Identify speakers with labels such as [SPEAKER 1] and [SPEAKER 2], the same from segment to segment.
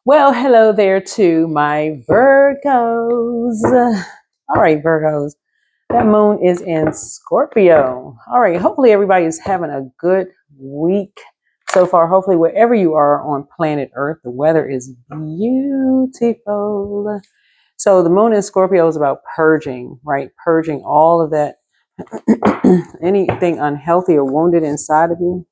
[SPEAKER 1] Well, hello there to my Virgos. All right, Virgos. That moon is in Scorpio. All right, hopefully everybody is having a good week so far. Hopefully, wherever you are on planet Earth, the weather is beautiful. So, the moon in Scorpio is about purging, right? Purging all of that, anything unhealthy or wounded inside of you.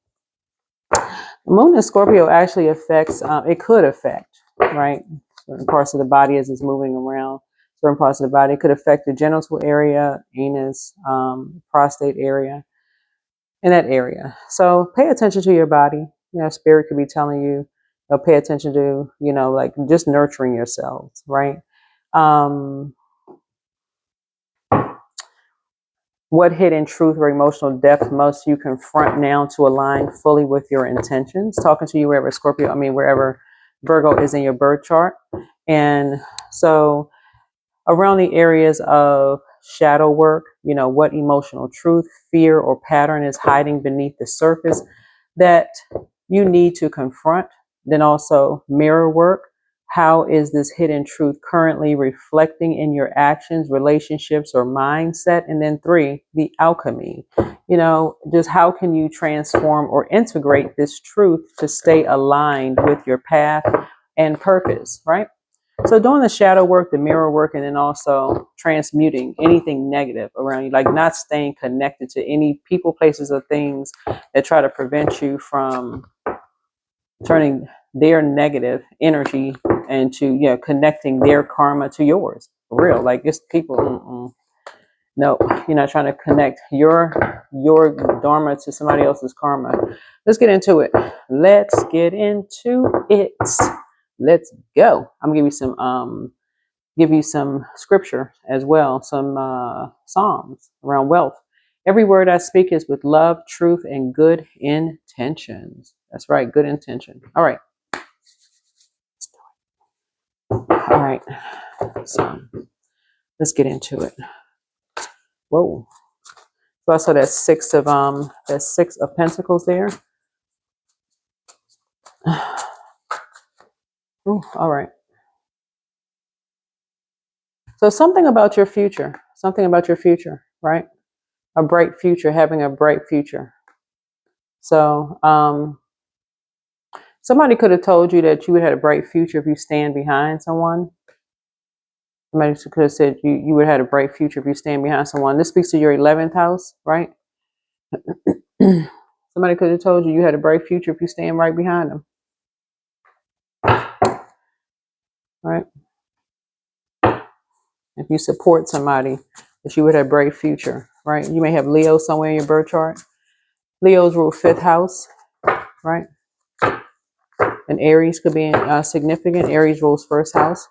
[SPEAKER 1] The moon in Scorpio actually affects, it could affect, right? Certain parts of the body as it's moving around, certain parts of the body. It could affect the genital area, anus, prostate area, in that area. So pay attention to your body. Spirit could be telling you, pay attention to, like just nurturing yourselves, right? Um, what hidden truth or emotional depth must you confront now to align fully with your intentions? Talking to you wherever wherever Virgo is in your birth chart. And so around the areas of shadow work, what emotional truth, fear, or pattern is hiding beneath the surface that you need to confront. Then also mirror work. How is this hidden truth currently reflecting in your actions, relationships, or mindset? And then 3, the alchemy. Just how can you transform or integrate this truth to stay aligned with your path and purpose, right? So doing the shadow work, the mirror work, and then also transmuting anything negative around you, like not staying connected to any people, places, or things that try to prevent you from turning their negative energy into, connecting their karma to yours. For real, like it's people. No, you're not trying to connect your dharma to somebody else's karma. Let's get into it. Let's get into it. Let's go. I'm gonna give you some scripture as well, some psalms around wealth. Every word I speak is with love, truth, and good intentions. That's right, good intention. All right. All right. So let's get into it. Whoa. So I saw that six of pentacles there. Ooh, all right. So something about your future, right? A bright future, having a bright future. So somebody could have told you that you would have a bright future if you stand behind someone. Somebody could have said you would have had a bright future if you stand behind someone. This speaks to your 11th house, right? Somebody could have told you had a bright future if you stand right behind them, right? If you support somebody, that you would have a bright future, right? You may have Leo somewhere in your birth chart. Leo's rule 5th house, right? And Aries could be significant. Aries rules 1st house.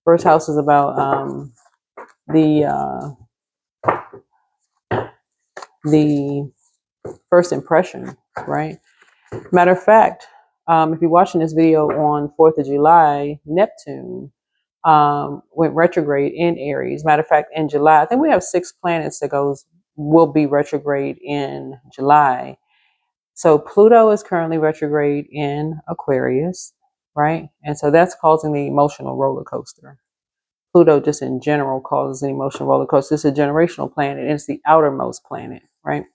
[SPEAKER 1] 1st house is about the first impression, right? Matter of fact, if you're watching this video on 4th of July, Neptune went retrograde in Aries. Matter of fact, in July, I think we have 6 planets that will be retrograde in July. So Pluto is currently retrograde in Aquarius, right? And so that's causing the emotional roller coaster. Pluto just in general causes an emotional roller coaster. It's a generational planet. It's the outermost planet, right?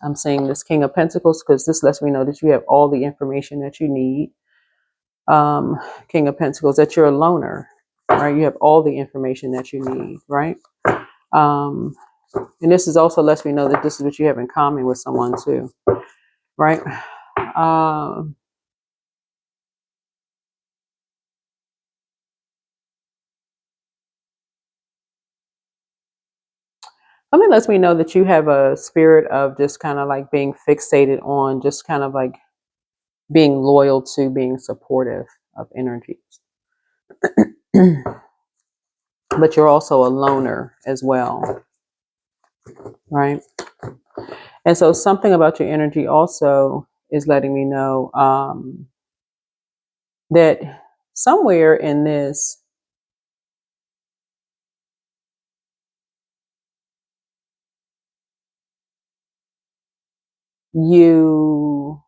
[SPEAKER 1] I'm saying this King of Pentacles because this lets me know that you have all the information that you need. King of Pentacles, that you're a loner, right? You have all the information that you need, right? And this is also lets me know that this is what you have in common with someone too, right? Something lets me know that you have a spirit of just kind of like being fixated on just kind of like being loyal to being supportive of energies. But you're also a loner as well, right? And so something about your energy also is letting me know that somewhere in this, you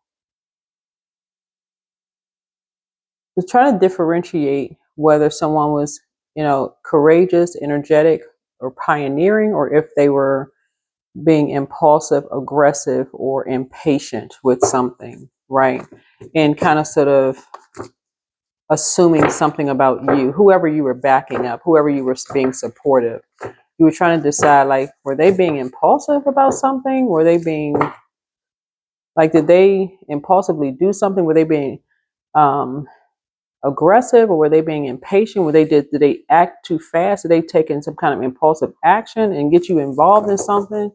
[SPEAKER 1] To try to differentiate whether someone was, courageous, energetic, or pioneering, or if they were being impulsive, aggressive, or impatient with something, right? And kind of sort of assuming something about you, whoever you were backing up, whoever you were being supportive. You were trying to decide, like, were they being impulsive about something? Were they being, like, did they impulsively do something? Were they being um, aggressive, or were they being impatient? Did they act too fast? Did they take in some kind of impulsive action and get you involved in something?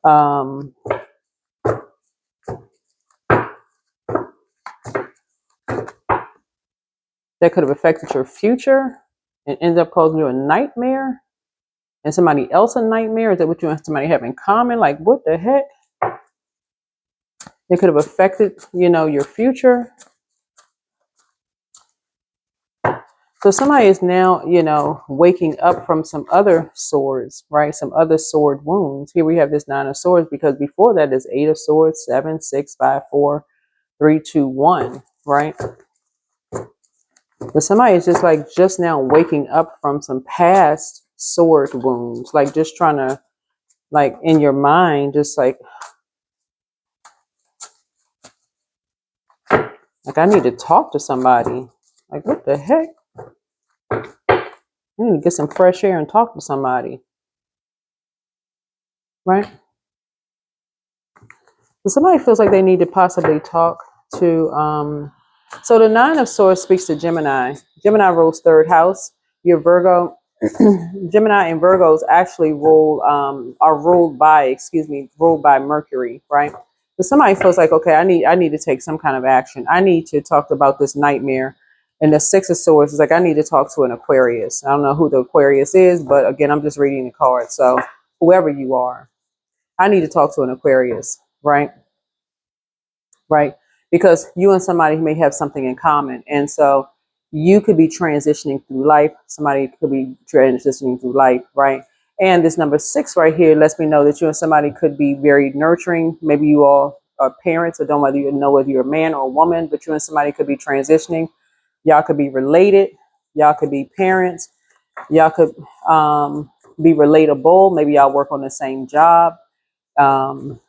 [SPEAKER 1] Um, that could have affected your future and ended up causing you a nightmare, and somebody else a nightmare. Is that what you and somebody have in common? Like, what the heck? It could have affected, your future. So somebody is now, waking up from some other swords, right? Some other sword wounds. Here we have this 9 of swords, because before that is 8 of swords, 7, 6, 5, 4, 3, 2, 1, right? But somebody is just now waking up from some past sword wounds, like just trying to, like, in your mind, just like I need to talk to somebody. Like, what the heck? I need to get some fresh air and talk to somebody, right? So somebody feels like they need to possibly talk to, so the 9 of swords speaks to Gemini. Gemini rules 3rd house. Your Virgo, Gemini and Virgos actually are ruled by Mercury, right? But somebody feels like, okay, I need to take some kind of action. I need to talk about this nightmare. And the 6 of swords is like, I need to talk to an Aquarius. I don't know who the Aquarius is, but again, I'm just reading the card. So whoever you are, I need to talk to an Aquarius, right? Right? Because you and somebody may have something in common. And so you could be transitioning through life. Somebody could be transitioning through life, right? And this number 6 right here lets me know that you and somebody could be very nurturing. Maybe you all are parents, or don't know whether you're a man or a woman, but you and somebody could be transitioning. Y'all could be related. Y'all could be parents. Y'all could be relatable. Maybe y'all work on the same job.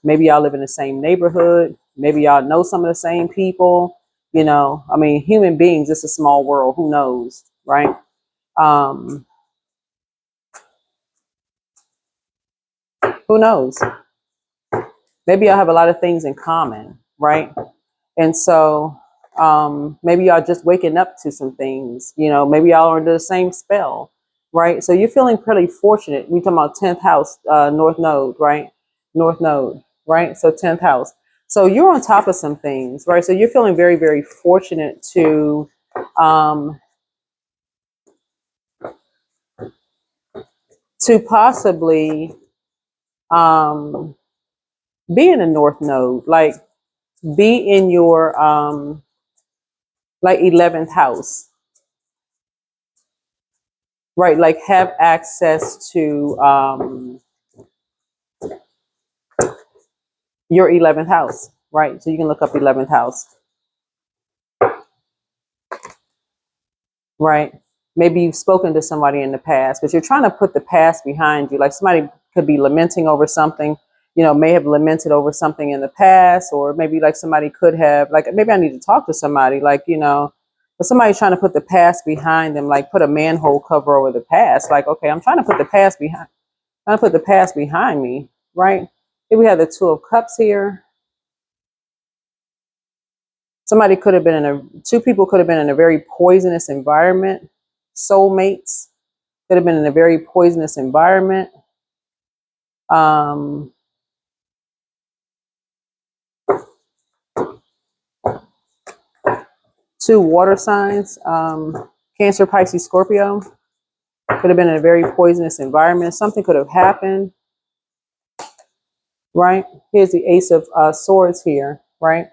[SPEAKER 1] Maybe y'all live in the same neighborhood. Maybe y'all know some of the same people. I mean, human beings, it's a small world. Who knows, right? Who knows? Maybe y'all have a lot of things in common, right? And so maybe y'all just waking up to some things. Maybe y'all are under the same spell, right? So you're feeling pretty fortunate. We talking about 10th house, North Node, right? North Node, right? So 10th house. So you're on top of some things, right? So you're feeling very, very fortunate um, to possibly be in the North Node, like be in your like 11th house, right? Like have access to your 11th house, right? So you can look up 11th house, right? Maybe you've spoken to somebody in the past, but you're trying to put the past behind you. Like somebody could be lamenting over something, may have lamented over something in the past, or maybe like somebody could have, like, maybe I need to talk to somebody, like, but somebody's trying to put the past behind them, like put a manhole cover over the past. Like, okay, I'm trying to put the past behind, trying to put the past behind me, right? Here we have the 2 of Cups here. Two people could have been in a very poisonous environment. Soulmates could have been in a very poisonous environment. Um, 2 water signs, Cancer, Pisces, Scorpio, could have been in a very poisonous environment. Something could have happened, right? Here's the Ace of Swords here, right?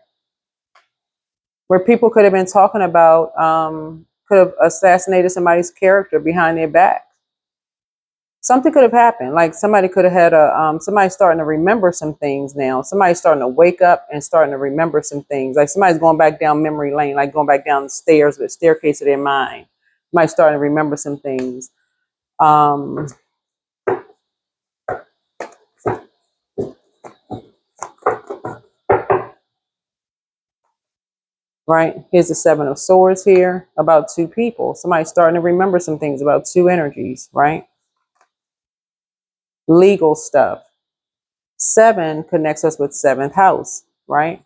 [SPEAKER 1] Where people could have been talking about, could have assassinated somebody's character behind their back. something could have happened. Like somebody could have had somebody starting to remember some things now. Somebody's starting to wake up and starting to remember some things. Like somebody's going back down memory lane, like going back down the stairs, the staircase of their mind. Somebody's starting to remember some things. Right? Here's the Seven of Swords here about two people. Somebody's starting to remember some things about two energies, right? Legal stuff. 7 connects us with seventh house, right?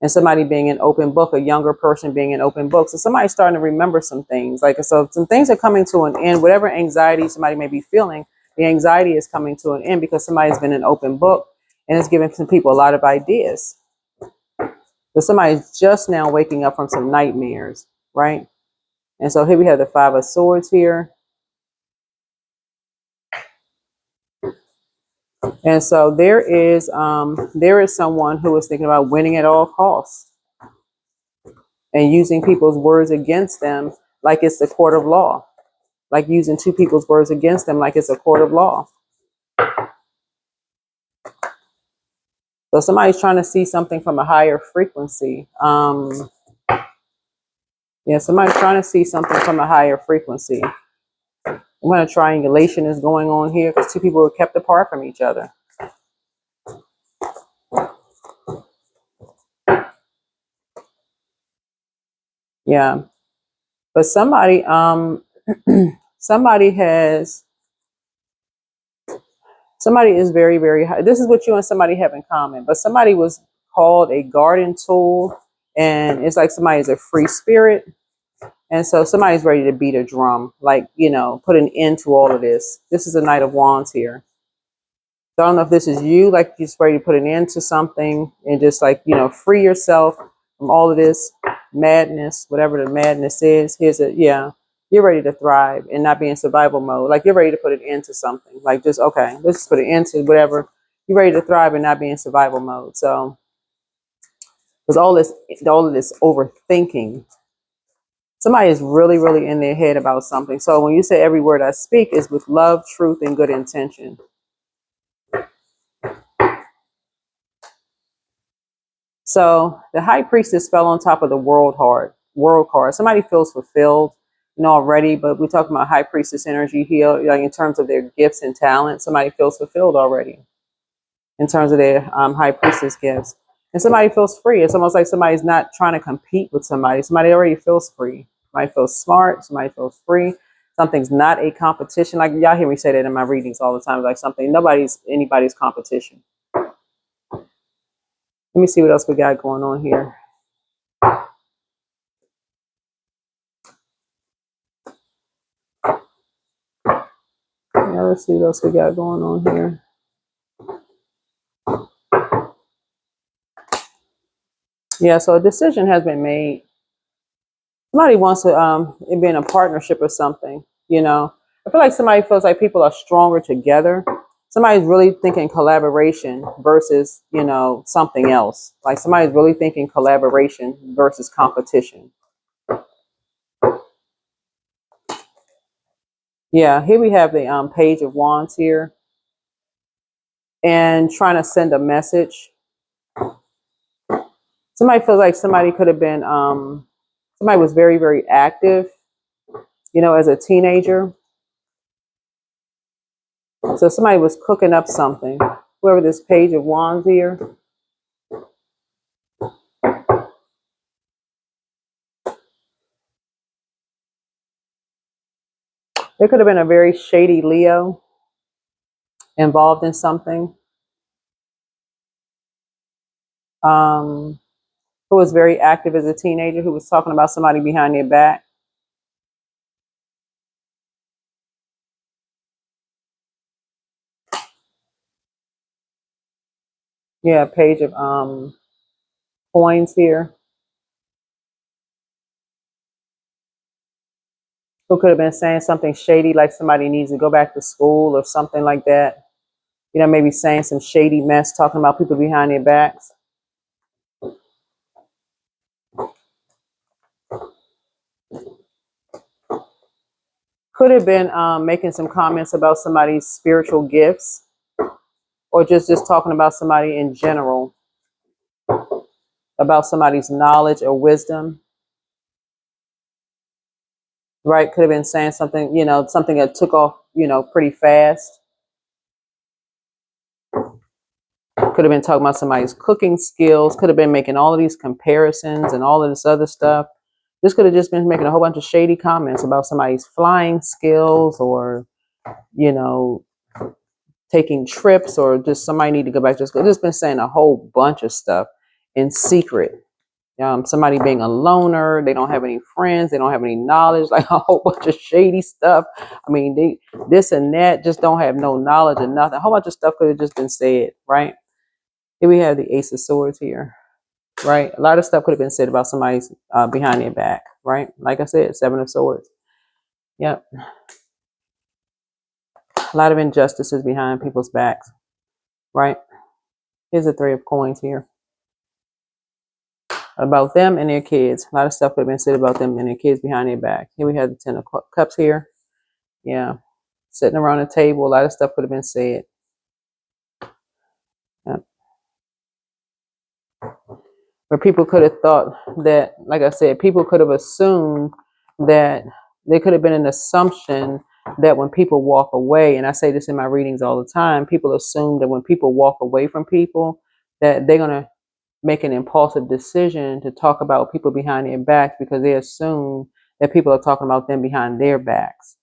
[SPEAKER 1] And somebody being an open book, a younger person being an open book. So somebody's starting to remember some things. Like, so some things are coming to an end. Whatever anxiety somebody may be feeling, the anxiety is coming to an end because somebody's been an open book and it's giving some people a lot of ideas. But somebody's just now waking up from some nightmares, right? And so here we have the Five of Swords here. And so there is someone who is thinking about winning at all costs and using people's words against them like it's the court of law, like using two people's words against them like it's a court of law. So somebody's trying to see something from a higher frequency. Yeah, somebody's trying to see something from a higher frequency. When a triangulation is going on here because two people were kept apart from each other. Yeah. But somebody somebody is very, very high. This is what you and somebody have in common. But somebody was called a garden tool, and it's like somebody's a free spirit. And so somebody's ready to beat a drum, like, put an end to all of this. This is a Knight of Wands here. So I don't know if this is you, like you're just ready to put an end to something and just like, free yourself from all of this madness, whatever the madness is. You're ready to thrive and not be in survival mode. Like you're ready to put an end to something. Like just, okay, let's just put an end to whatever. You're ready to thrive and not be in survival mode. So, because all of this overthinking, somebody is really, really in their head about something. So when you say every word I speak is with love, truth, and good intention. So the High Priestess fell on top of the world card. Somebody feels fulfilled, already, but we're talking about High Priestess energy here, like in terms of their gifts and talents. Somebody feels fulfilled already in terms of their High Priestess gifts. And somebody feels free. It's almost like somebody's not trying to compete with somebody. Somebody already feels free. Somebody feels smart. Somebody feels free. Something's not a competition. Like y'all hear me say that in my readings all the time. Like nobody's anybody's competition. Let me see what else we got going on here. Yeah, let's see what else we got going on here. Yeah, so a decision has been made. Somebody wants to be in a partnership or something, I feel like somebody feels like people are stronger together. Somebody's really thinking collaboration versus, something else. Like somebody's really thinking collaboration versus competition. Yeah, here we have the Page of Wands here. And trying to send a message. Somebody feels like somebody could have been, somebody was very, very active, as a teenager. So somebody was cooking up something. Whoever this Page of Wands here. There could have been a very shady Leo involved in something. Who was very active as a teenager, who was talking about somebody behind their back. Yeah, Page of coins here. Who could have been saying something shady, like somebody needs to go back to school or something like that. Maybe saying some shady mess, talking about people behind their backs. Could have been making some comments about somebody's spiritual gifts, or just talking about somebody in general, about somebody's knowledge or wisdom, right? Could have been saying something, you know, something that took off, you know, pretty fast. Could have been talking about somebody's cooking skills. Could have been making all of these comparisons and all of this other stuff. This could have just been making a whole bunch of shady comments about somebody's flying skills, or, you know, taking trips, or just somebody need to go back to school. Just been saying a whole bunch of stuff in secret. Somebody being a loner, they don't have any friends, they don't have any knowledge, like a whole bunch of shady stuff. I mean, this and that, just don't have no knowledge or nothing. A whole bunch of stuff could have just been said, right? Here we have the Ace of Swords here, right? A lot of stuff could have been said about somebody's behind their back, right? Like I said, Seven of Swords. Yep. A lot of injustices behind people's backs, right? Here's the Three of Coins here. About them and their kids. A lot of stuff could have been said about them and their kids behind their back. Here we have the Ten of Cups here. Yeah. Sitting around a table, a lot of stuff could have been said. Yep. Where people could have thought that, like I said, people could have assumed that there could have been an assumption that when people walk away, and I say this in my readings all the time, people assume that when people walk away from people, that they're going to make an impulsive decision to talk about people behind their backs, because they assume that people are talking about them behind their backs.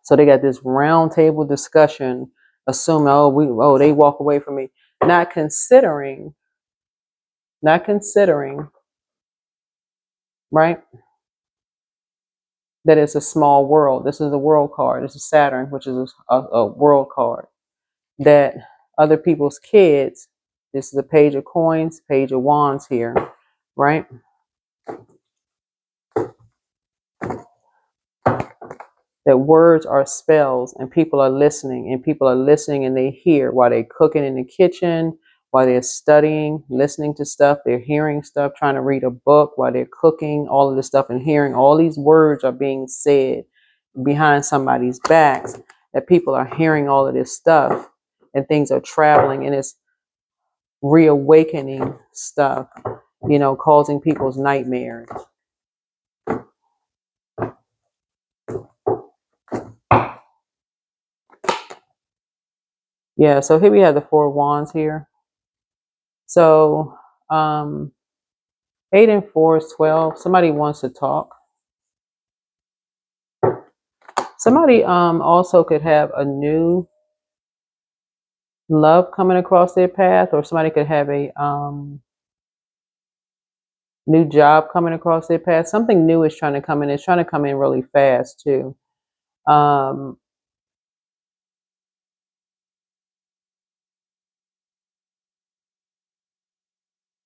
[SPEAKER 1] So they got this round table discussion, assuming, they walk away from me, not considering, right, that it's a small world. This is a world card. This is Saturn, which is a world card. That other people's kids, this is a Page of Coins, Page of Wands here, right? That words are spells, and people are listening, and they hear while they're cooking in the kitchen, while they're studying, listening to stuff, they're hearing stuff, trying to read a book while they're cooking, all of this stuff, and hearing all these words are being said behind somebody's backs, that people are hearing all of this stuff, and things are traveling, and it's reawakening stuff, you know, causing people's nightmares. Yeah, so here we have the Four of Wands here. So 8 and 4 is 12. Somebody wants to talk. Somebody also could have a new love coming across their path, or somebody could have a new job coming across their path. Something new is trying to come in. It's trying to come in really fast too.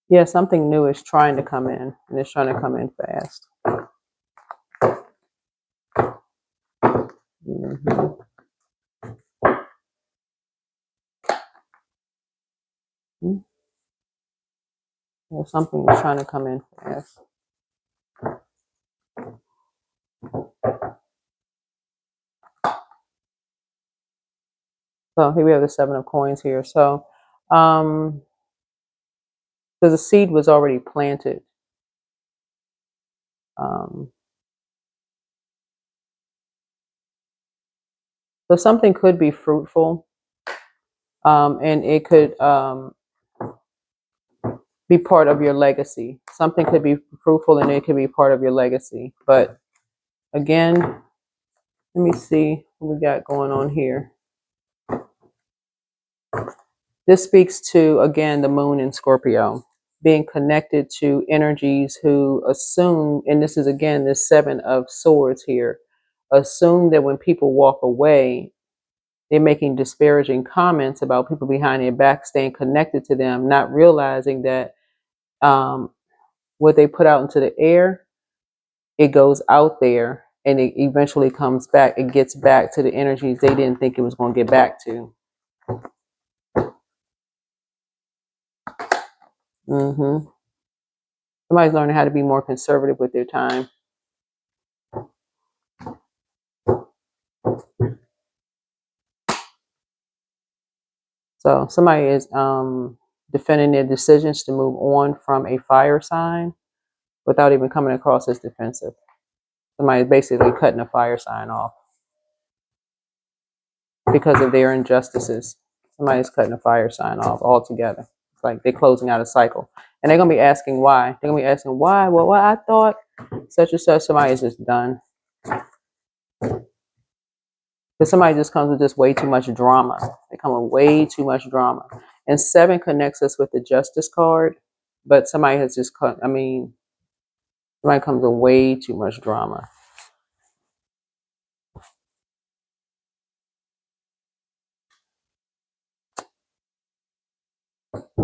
[SPEAKER 1] Yeah, something new is trying to come in, and it's trying to come in fast. Mm-hmm. Yeah, something is trying to come in fast. So here we have the Seven of Coins here. So because the seed was already planted. So something could be fruitful, and it could be part of your legacy. Something could be fruitful, and it could be part of your legacy. But again, let me see what we got going on here. This speaks to, again, the moon in Scorpio, being connected to energies who assume, and this is, again, this Seven of Swords here, assume that when people walk away, they're making disparaging comments about people behind their back, staying connected to them, not realizing that what they put out into the air, it goes out there, and it eventually comes back. It gets back to the energies they didn't think it was going to get back to. Somebody's learning how to be more conservative with their time. So somebody is defending their decisions to move on from a fire sign without even coming across as defensive. Somebody is basically cutting a fire sign off because of their injustices. Somebody's cutting a fire sign off altogether. It's like they're closing out a cycle. And they're going to be asking why. They're going to be asking why. Well, what I thought such and such. Somebody is just done. Because somebody just comes with just way too much drama. They come with way too much drama. And 7 connects us with the Justice card. But somebody has just cut, I mean, somebody comes with way too much drama.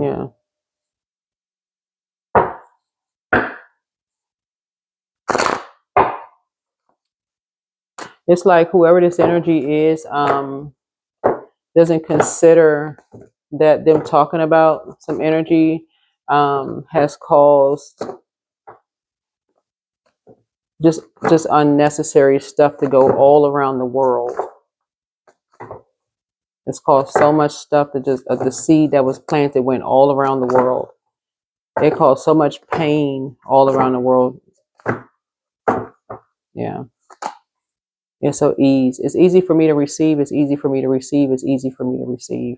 [SPEAKER 1] Yeah. It's like whoever this energy is doesn't consider that them talking about some energy has caused just unnecessary stuff to go all around the world. It's caused so much stuff that just the seed that was planted went all around the world. It caused so much pain all around the world. Yeah. Yeah, so ease. It's easy for me to receive. It's easy for me to receive. It's easy for me to receive.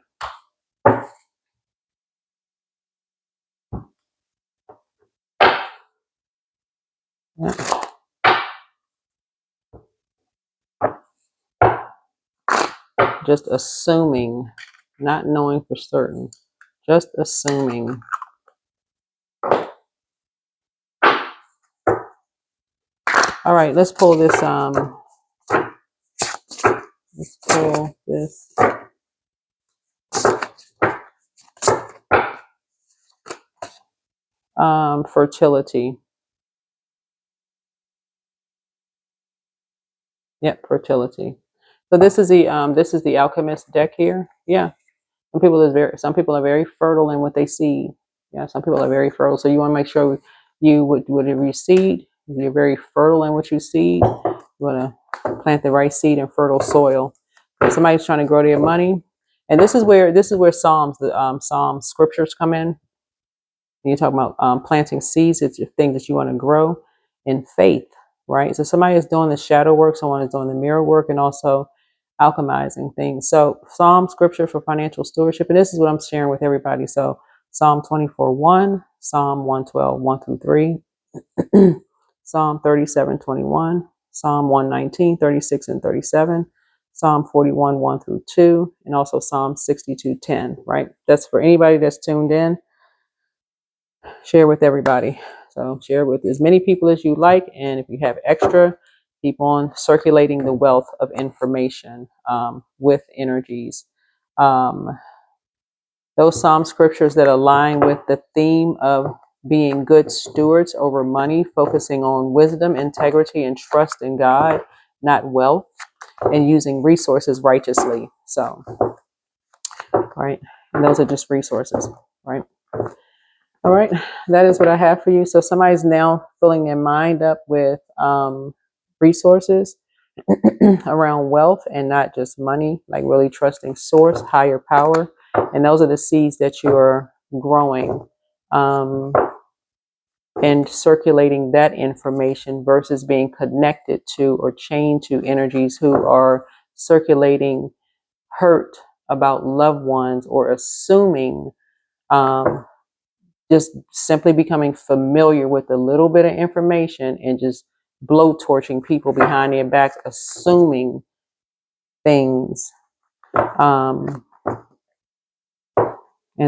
[SPEAKER 1] Yeah. Just assuming, not knowing for certain. Just assuming. All right, let's pull this. Let's pull this. Fertility. Yep, fertility. So this is the alchemist deck here. Yeah. Some people are very fertile in what they see. Yeah, some people are very fertile. So you want to make sure you would reseed. You're very fertile in what you seed. You want to plant the right seed in fertile soil. If somebody's trying to grow their money, and this is where Psalms, the Psalm scriptures come in. When you talk about planting seeds, it's your thing that you want to grow in faith, right? So somebody is doing the shadow work, someone is doing the mirror work, and also alchemizing things. So Psalm scripture for financial stewardship, and this is what I'm sharing with everybody. So Psalm 24:1, Psalm 112, 1 through 3, Psalm 37:21, Psalm 119, 36 and 37, Psalm 41, 1 through 2, and also Psalm 62:10, right? That's for anybody that's tuned in. Share with everybody. So share with as many people as you like. And if you have extra, keep on circulating the wealth of information with energies. Those Psalm scriptures that align with the theme of being good stewards over money, focusing on wisdom, integrity, and trust in God, not wealth, and using resources righteously. So, right. And those are just resources, right? All right, that is what I have for you. So somebody's now filling their mind up with resources around wealth and not just money, like really trusting source, higher power. And those are the seeds that you're growing and circulating that information versus being connected to or chained to energies who are circulating hurt about loved ones or assuming just simply becoming familiar with a little bit of information and just blowtorching people behind their backs, assuming things. And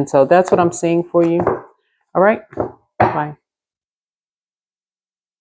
[SPEAKER 1] so that's what I'm seeing for you. All right. Bye.